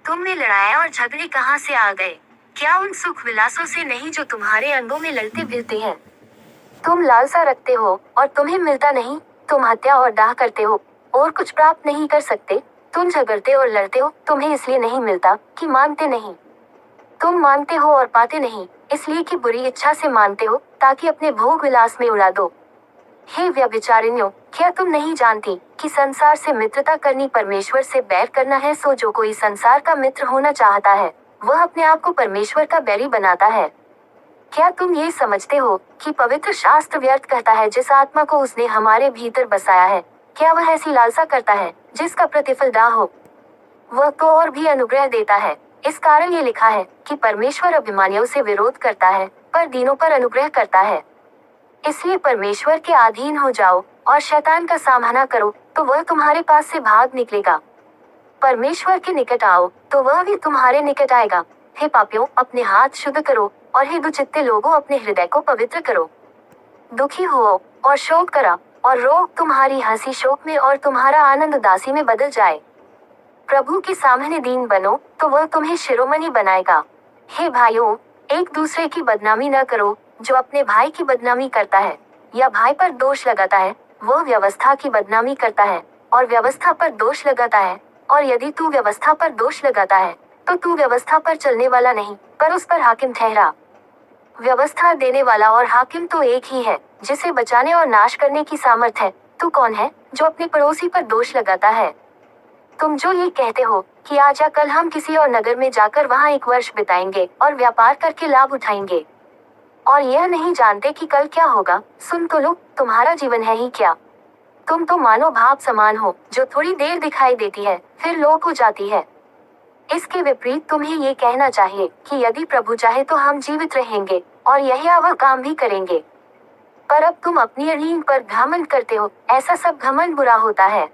तुम में लड़ाई और झगड़े कहाँ से आ गए? क्या उन सुख विलासों से नहीं जो तुम्हारे अंगों में लड़ते भिड़ते हैं? तुम लालसा रखते हो और तुम्हें मिलता नहीं। तुम हत्या और दाह करते हो और कुछ प्राप्त नहीं कर सकते। तुम झगड़ते और लड़ते हो, तुम्हें इसलिए नहीं मिलता कि मांगते नहीं। तुम मांगते हो और पाते नहीं, इसलिए कि बुरी इच्छा से मांगते हो ताकि अपने भोग विलास में उड़ा दो। हे व्यभिचारिण्यों, क्या तुम नहीं जानती कि संसार से मित्रता करनी परमेश्वर से बैर करना है? सो जो कोई संसार का मित्र होना चाहता है, वह अपने आप को परमेश्वर का बैरी बनाता है। क्या तुम ये समझते हो कि पवित्र शास्त्र व्यर्थ कहता है जिस आत्मा को उसने हमारे भीतर बसाया है, क्या वह ऐसी लालसा करता है जिसका प्रतिफल दाह हो? वह तो और भी अनुग्रह देता है। इस कारण ये लिखा है कि परमेश्वर अभिमानियों से विरोध करता है पर दीनों पर अनुग्रह करता है। इसलिए परमेश्वर के अधीन हो जाओ और शैतान का सामना करो, तो वह तुम्हारे पास से भाग निकलेगा। परमेश्वर के निकट आओ तो वह भी तुम्हारे निकट आएगा। हे पापियों, अपने हाथ शुद्ध करो, और हे दुचित्ते लोगों, अपने हृदय को पवित्र करो। दुखी हो और शोक करा और रोग तुम्हारी हंसी शोक में और तुम्हारा आनंद उदासी में बदल जाए। प्रभु के सामने दीन बनो तो वह तुम्हें शिरोमणि बनाएगा। हे भाइयों, एक दूसरे की बदनामी न करो। जो अपने भाई की बदनामी करता है या भाई पर दोष लगाता है, वह व्यवस्था की बदनामी करता है और व्यवस्था पर दोष लगाता है। और यदि तू व्यवस्था पर दोष लगाता है, तो तू व्यवस्था पर चलने वाला नहीं, पर उस पर हाकिम ठहरा। व्यवस्था देने वाला और हाकिम तो एक ही है, जिसे बचाने और नाश करने की सामर्थ है। तू कौन है जो अपने पड़ोसी पर दोष लगाता है? तुम जो ये कहते हो कि आज या कल हम किसी और नगर में जाकर वहाँ 1 वर्ष बिताएंगे और व्यापार करके लाभ उठाएंगे, और यह नहीं जानते कि कल क्या होगा। सुन तो लो, तुम्हारा जीवन है ही क्या? तुम तो मानो भाप समान हो जो थोड़ी देर दिखाई देती है फिर लोप हो जाती है। इसके विपरीत तुम्हें ये कहना चाहिए कि यदि प्रभु चाहे तो हम जीवित रहेंगे और यही वह काम भी करेंगे। पर अब तुम अपनी अधीन पर घमंड करते हो। ऐसा सब घमंड बुरा होता है।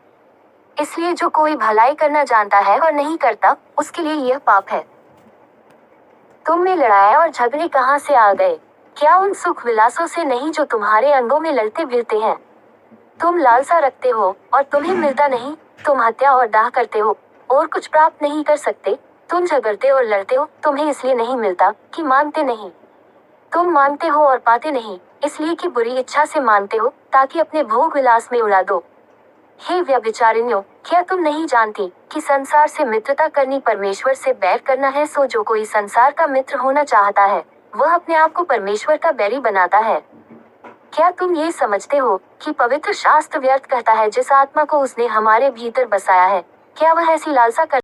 इसलिए जो कोई भलाई करना जानता है और नहीं करता, उसके लिए यह पाप है। तुम में लड़ाई और झगड़े कहाँ से आ गए? क्या उन सुख विलासों से नहीं जो तुम्हारे अंगों में लड़ते भिड़ते हैं? तुम लालसा रखते हो और तुम्हें मिलता नहीं। तुम हत्या और दाह करते हो और कुछ प्राप्त नहीं कर सकते। तुम झगड़ते और लड़ते हो, तुम्हें इसलिए नहीं मिलता कि मांगते नहीं। तुम मांगते हो और पाते नहीं, इसलिए कि बुरी इच्छा से मांगते हो ताकि अपने भोग विलास में उड़ा दो। हे व्यभिचारिण्यों, क्या तुम नहीं जानती कि संसार से मित्रता करनी परमेश्वर से बैर करना है? सो जो कोई संसार का मित्र होना चाहता है, वह अपने आप को परमेश्वर का बैरी बनाता है। क्या तुम ये समझते हो कि पवित्र शास्त्र व्यर्थ कहता है जिस आत्मा को उसने हमारे भीतर बसाया है, क्या वह ऐसी लालसा कर